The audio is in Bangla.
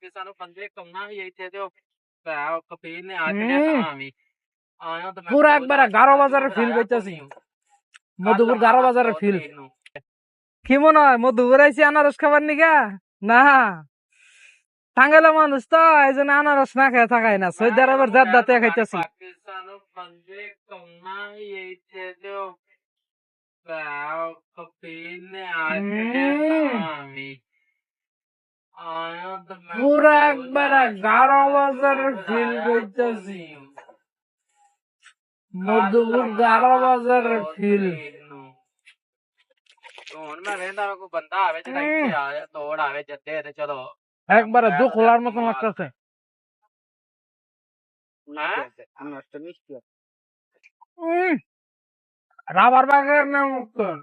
ਪਾਕਿਸਤਾਨ ਨੂੰ ਬੰਦੇ ਕੌਣਾ ਸੀ ਇੱਥੇ ਤੇ ਕਫੀਲ ਨੇ ਅੱਜ ਨੇ ਤਾਂ ਵੀ ਆਇਆ ਤਾਂ পুরা একবারে 11 বাজারের ফিল পাইতাছি মধুপুর 11 বাজারের ফিল কি মনে হয় মধুপুর আইছি আনারস খাবার নিগা না টাঙ্গাইলা মানুষ তো এই জন্য আনারস না খেয়ে থাকাই না সৌদি আরবের জেদ্দাতে খাইতেছি ਪਾਕਿਸਤਾਨ ਨੂੰ ਬੰਦੇ ਕੌਣਾ ਸੀ ਇੱਥੇ ਤੇ ਕਫੀਲ ਨੇ ਅੱਜ ਨੇ ਤਾਂ ਵੀ ਆਇਆ ਤਾਂ পুরা একবারে 11 বাজারের ফিল পাইতাছি মধুপুর 11 বাজারের ফিল ਹੁਣ ਮੈਂ ਵੇਂਦਾ ਕੋਈ ਬੰਦਾ ਆਵੇ ਤੇ ਇੱਥੇ ਆ ਜਾ ਤੋੜ ਆਵੇ ਜੱਦੇ ਤੇ চলো একবারে দু খোলার মতন লাগতেছে আনারসটা মিষ্টি রাবার বাগের না মুক্তন